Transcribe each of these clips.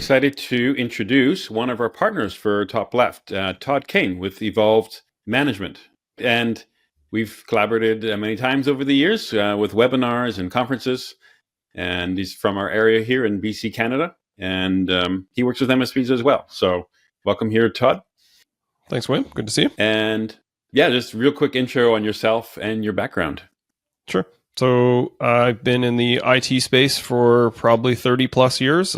excited to introduce one of our partners for TopLeft, Todd Kane with Evolved Management. And we've collaborated many times over the years with webinars and conferences. And he's from our area here in BC, Canada. And he works with MSPs as well. So welcome here, Todd. Thanks, Wim. Good to see you. And yeah, just real quick intro on yourself and your background. Sure. So I've been in the IT space for probably 30 plus years.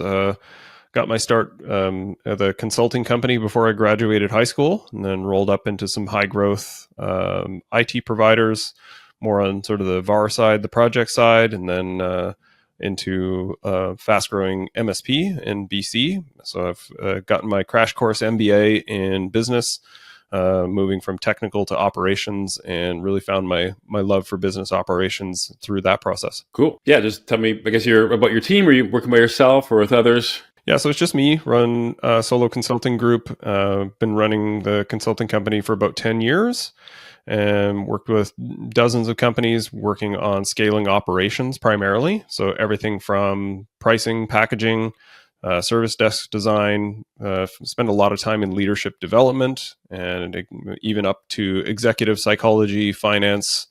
Got my start at a consulting company before I graduated high school, and then rolled up into some high growth IT providers, more on sort of the VAR side, the project side, and then into fast growing MSP in BC. So I've gotten my crash course MBA in business, moving from technical to operations, and really found my love for business operations through that process. Cool. Yeah, just tell me, I guess, about your team. Are you working by yourself or with others? Yeah, so it's just me, run a solo consulting group. Been running the consulting company for about 10 years and worked with dozens of companies working on scaling operations primarily. So everything from pricing, packaging, service desk design, spend a lot of time in leadership development, and even up to executive psychology, finance,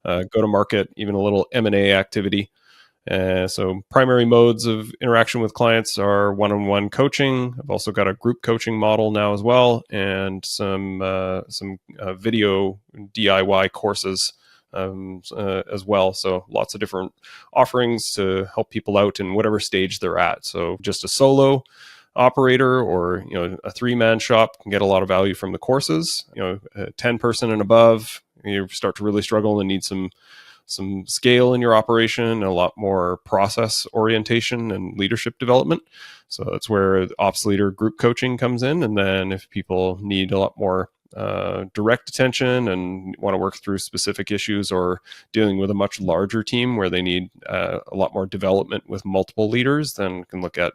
go-to-market, even a little M&A activity. So primary modes of interaction with clients are one-on-one coaching. I've also got a group coaching model now as well, and some video DIY courses as well. So lots of different offerings to help people out in whatever stage they're at. So just a solo operator or a 3-man shop can get a lot of value from the courses. A 10-person and above, you start to really struggle and need some scale in your operation, a lot more process orientation and leadership development. So that's where obsolete or group coaching comes in. And then if people need a lot more direct attention and want to work through specific issues, or dealing with a much larger team where they need a lot more development with multiple leaders, then can look at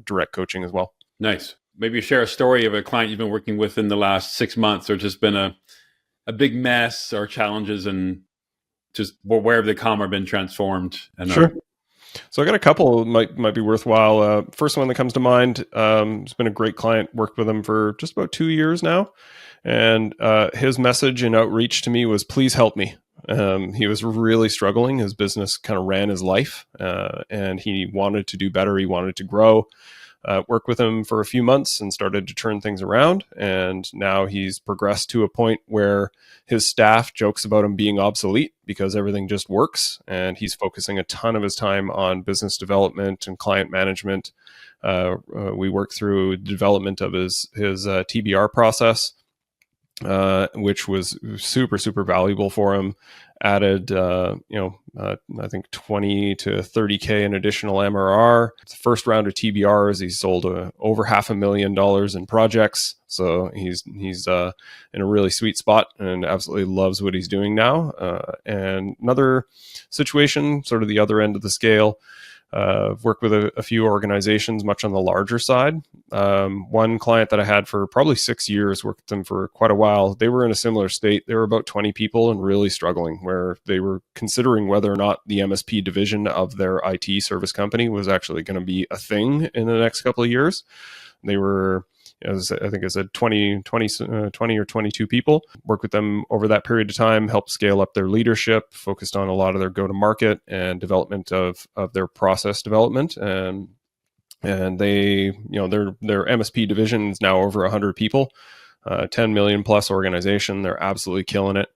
direct coaching as well. Nice. Maybe share a story of a client you've been working with in the last 6 months, or just been a big mess or challenges, and just wherever they come or been transformed. Sure. So I got a couple might be worthwhile. First one that comes to mind, it's been a great client, worked with him for just about 2 years now. And his message and outreach to me was, please help me. He was really struggling. His business kind of ran his life, and he wanted to do better. He wanted to grow. Worked with him for a few months and started to turn things around. And now he's progressed to a point where his staff jokes about him being obsolete because everything just works. And he's focusing a ton of his time on business development and client management. We worked through the development of his TBR process, which was super, super valuable for him. Added, I think 20 to 30K in additional MRR. The first round of TBRs, he sold over $500,000 in projects. So he's in a really sweet spot and absolutely loves what he's doing now. And another situation, sort of the other end of the scale, I've worked with a few organizations much on the larger side. One client that I had for probably 6 years, worked with them for quite a while. They were in a similar state. They were about 20 people and really struggling, where they were considering whether or not the MSP division of their IT service company was actually going to be a thing in the next couple of years. They were, as I think I said, 20 or 22 people. Worked with them over that period of time, helped scale up their leadership, focused on a lot of their go-to-market and development of their process development. And they, their MSP division is now over 100 people, 10 million plus organization. They're absolutely killing it.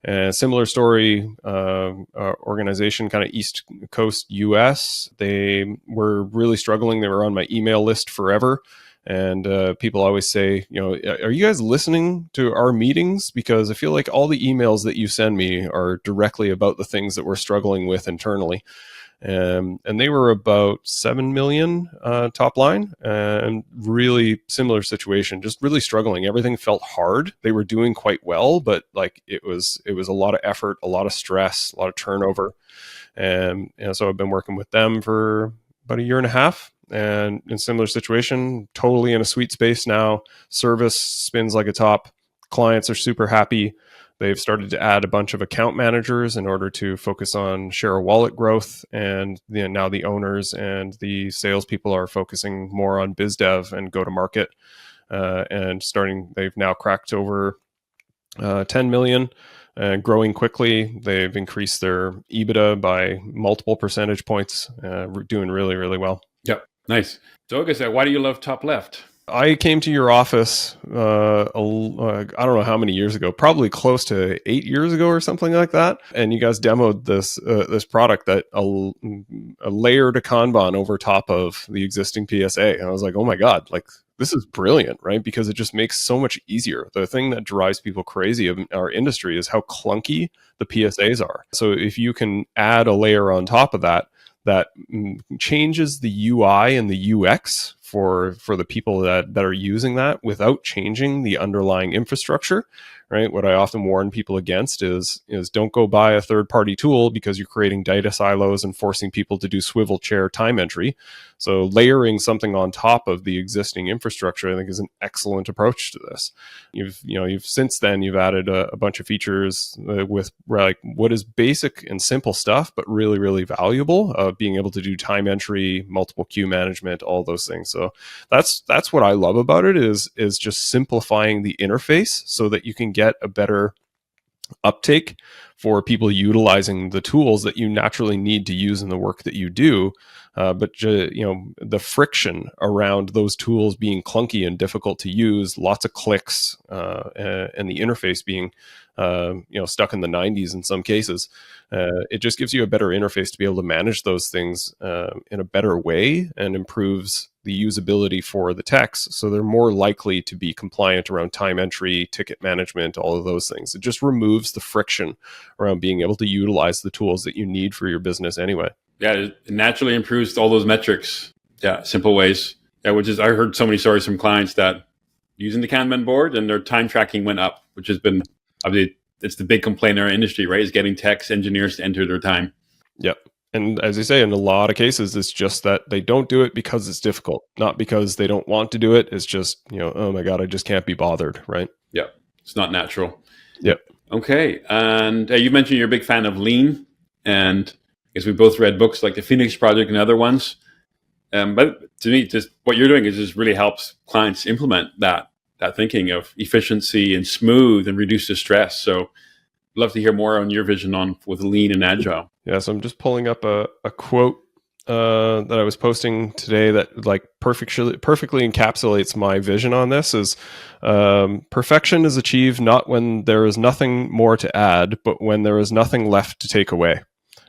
And similar story, organization, kind of East Coast US. They were really struggling. They were on my email list forever. And people always say, are you guys listening to our meetings? Because I feel like all the emails that you send me are directly about the things that we're struggling with internally. And they were about 7 million top line, and really similar situation, just really struggling. Everything felt hard. They were doing quite well, but like it was a lot of effort, a lot of stress, a lot of turnover. And so I've been working with them for about a year and a half. And in similar situation, totally in a sweet space now. Service spins like a top. Clients are super happy. They've started to add a bunch of account managers in order to focus on share of wallet growth. And now the owners and the salespeople are focusing more on biz dev and go to market. They've now cracked over 10 million and growing quickly. They've increased their EBITDA by multiple percentage points, doing really, really well. Yep. Nice. So, like I said, why do you love TopLeft? I came to your office, I don't know how many years ago, probably close to 8 years ago or something like that. And you guys demoed this product that a layered a Kanban over top of the existing PSA. And I was like, oh my God, like this is brilliant, right? Because it just makes so much easier. The thing that drives people crazy in our industry is how clunky the PSAs are. So if you can add a layer on top of that changes the UI and the UX for the people that are using that without changing the underlying infrastructure, right? What I often warn people against is don't go buy a third-party tool because you're creating data silos and forcing people to do swivel chair time entry. So layering something on top of the existing infrastructure, I think, is an excellent approach to this. You've since then you've added a bunch of features with like what is basic and simple stuff, but really, really valuable. Being able to do time entry, multiple queue management, all those things. So that's what I love about it is just simplifying the interface so that you can get a better uptake for people utilizing the tools that you naturally need to use in the work that you do. But the friction around those tools being clunky and difficult to use, lots of clicks, and the interface being stuck in the 90s in some cases, it just gives you a better interface to be able to manage those things in a better way and improves the usability for the techs. So they're more likely to be compliant around time entry, ticket management, all of those things. It just removes the friction around being able to utilize the tools that you need for your business anyway. Yeah, it naturally improves all those metrics. Yeah, simple ways. Yeah, I heard so many stories from clients that using the Kanban board and their time tracking went up, which has been, obviously, it's the big complaint in our industry, right? Is getting techs, engineers to enter their time. Yep. And as you say, in a lot of cases, it's just that they don't do it because it's difficult, not because they don't want to do it. It's just, oh my God, I just can't be bothered, right? Yeah, it's not natural. Yep. Okay. And you mentioned you're a big fan of Lean, and I guess we both read books like the Phoenix Project and other ones. But to me, just what you're doing is just really helps clients implement that thinking of efficiency and smooth and reduce the stress. So I'd love to hear more on your vision with Lean and Agile. Yeah, so I'm just pulling up a quote that I was posting today that like perfectly encapsulates my vision on this is perfection is achieved not when there is nothing more to add, but when there is nothing left to take away.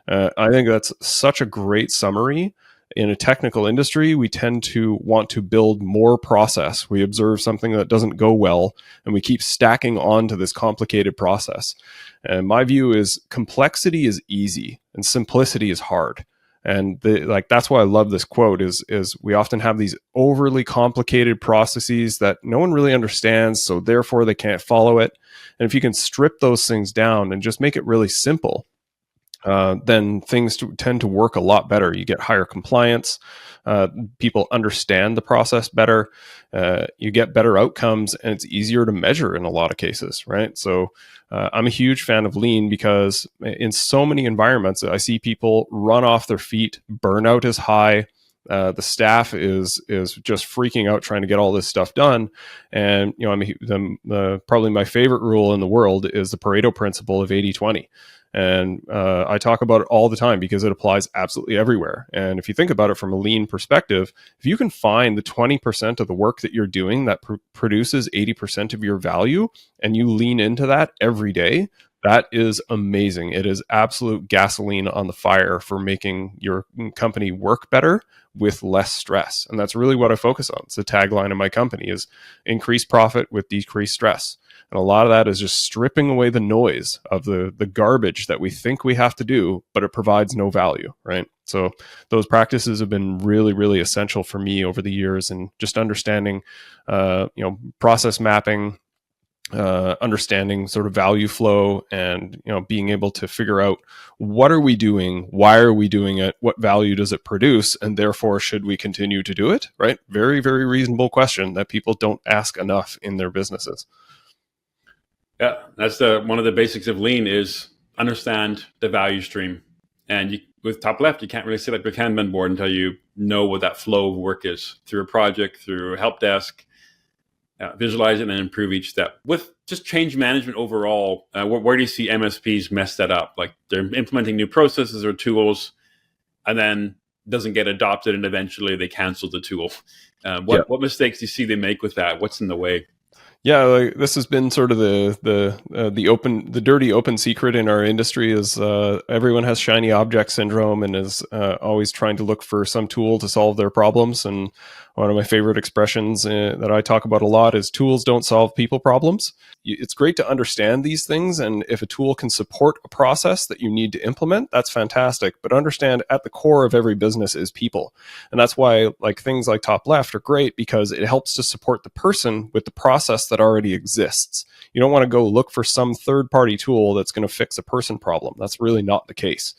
I think that's such a great summary. In a technical industry, we tend to want to build more process. We observe something that doesn't go well, and we keep stacking onto this complicated process. And my view is complexity is easy and simplicity is hard. And that's why I love this quote is we often have these overly complicated processes that no one really understands, so therefore they can't follow it. And if you can strip those things down and just make it really simple, then things tend to work a lot better. You get higher compliance. People understand the process better. You get better outcomes, and it's easier to measure in a lot of cases, right? So I'm a huge fan of Lean because in so many environments, I see people run off their feet. Burnout is high. The staff is just freaking out trying to get all this stuff done. And probably my favorite rule in the world is the Pareto principle of 80-20. And I talk about it all the time because it applies absolutely everywhere. And if you think about it from a Lean perspective, if you can find the 20% of the work that you're doing that produces 80% of your value, and you lean into that every day, that is amazing. It is absolute gasoline on the fire for making your company work better with less stress. And that's really what I focus on. It's the tagline of my company is increase profit with decreased stress. And a lot of that is just stripping away the noise of the garbage that we think we have to do, but it provides no value, right? So those practices have been really, really essential for me over the years, and just understanding, process mapping, understanding sort of value flow, and being able to figure out what are we doing, why are we doing it, what value does it produce, and therefore should we continue to do it, right? Very, very reasonable question that people don't ask enough in their businesses. Yeah, that's one of the basics of lean is understand the value stream. And with TopLeft, you can't really set up your Kanban board until you know what that flow of work is through a project, through a help desk, visualize it and improve each step. With just change management overall, where do you see MSPs mess that up? Like they're implementing new processes or tools and then doesn't get adopted and eventually they cancel the tool. What mistakes do you see they make with that? What's in the way? Yeah, like, this has been sort of the dirty open secret in our industry is everyone has shiny object syndrome and is always trying to look for some tool to solve their problems. And one of my favorite expressions that I talk about a lot is tools don't solve people problems. It's great to understand these things, and if a tool can support a process that you need to implement, that's fantastic. But understand at the core of every business is people, and that's why like things like TopLeft are great because it helps to support the person with the process that already exists. You don't want to go look for some third-party tool that's going to fix a person problem. That's really not the case,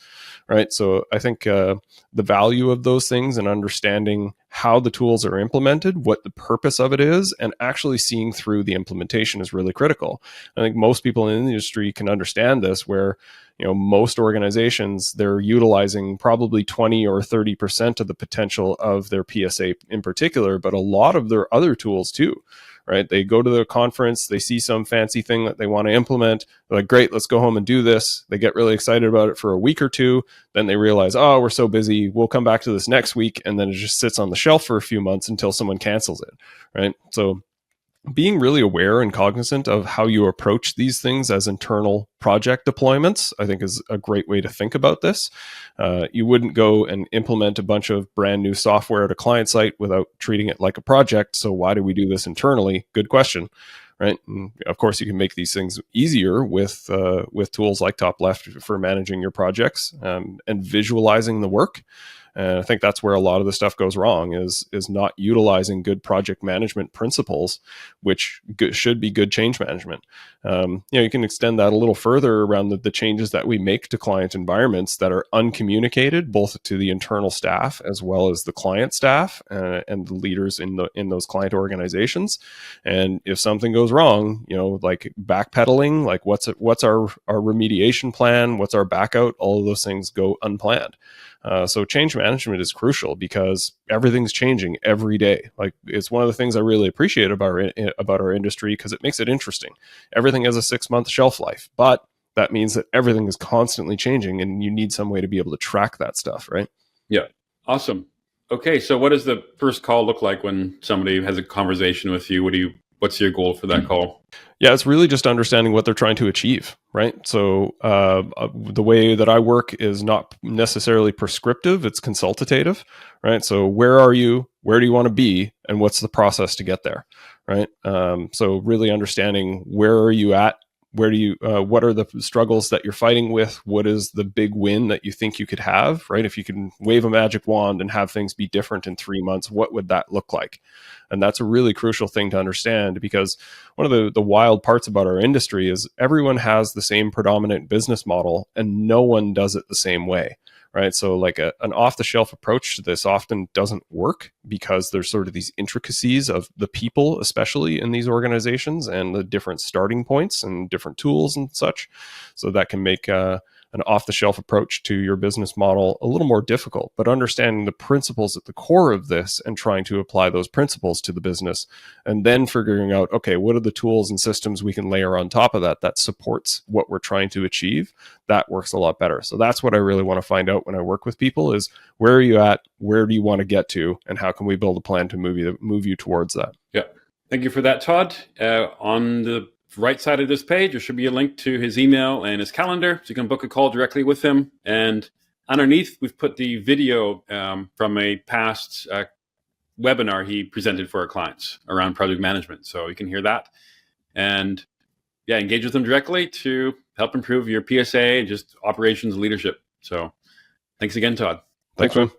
right? So I think the value of those things and understanding how the tools are implemented, what the purpose of it is, and actually seeing through the implementation is really critical. I think most people in the industry can understand this, where most organizations, they're utilizing probably 20 or 30% of the potential of their PSA in particular, but a lot of their other tools too. Right? They go to the conference, they see some fancy thing that they want to implement. They're like, great, let's go home and do this. They get really excited about it for a week or two. Then they realize, oh, we're so busy. We'll come back to this next week. And then it just sits on the shelf for a few months until someone cancels it. Right? So being really aware and cognizant of how you approach these things as internal project deployments, I think is a great way to think about this. You wouldn't go and implement a bunch of brand new software at a client site without treating it like a project. So why do we do this internally? Good question, right? And of course, you can make these things easier with tools like TopLeft for managing your projects and visualizing the work. And I think that's where a lot of the stuff goes wrong is not utilizing good project management principles, which should be good change management. You can extend that a little further around the changes that we make to client environments that are uncommunicated, both to the internal staff as well as the client staff and the leaders in those client organizations. And if something goes wrong, like backpedaling, like what's our remediation plan, what's our back out, all of those things go unplanned. So change management is crucial because everything's changing every day. Like it's one of the things I really appreciate about our industry because it makes it interesting. Everything has a 6-month shelf life, but that means that everything is constantly changing and you need some way to be able to track that stuff, right? Yeah. Awesome. Okay. So what does the first call look like when somebody has a conversation with you? What's your goal for that call? Yeah, it's really just understanding what they're trying to achieve, right? So the way that I work is not necessarily prescriptive, it's consultative, right? So where are you? Where do you want to be? And what's the process to get there, right? So really understanding where are you at? What are the struggles that you're fighting with? What is the big win that you think you could have, right? If you can wave a magic wand and have things be different in 3 months, what would that look like? And that's a really crucial thing to understand because one of the wild parts about our industry is everyone has the same predominant business model and no one does it the same way. Right. So like an off the shelf approach to this often doesn't work because there's sort of these intricacies of the people, especially in these organizations and the different starting points and different tools and such. So that can make an off the shelf approach to your business model a little more difficult, but understanding the principles at the core of this and trying to apply those principles to the business and then figuring out, okay, what are the tools and systems we can layer on top of that supports what we're trying to achieve? That works a lot better. So that's what I really want to find out when I work with people is where are you at? Where do you want to get to? And how can we build a plan to move you towards that? Yeah. Thank you for that, Todd. On the right side of this page, there should be a link to his email and his calendar, so you can book a call directly with him. And underneath, we've put the video from a past webinar he presented for our clients around project management. So you can hear that. And yeah, engage with them directly to help improve your PSA and just operations leadership. So thanks again, Todd. Thanks, man.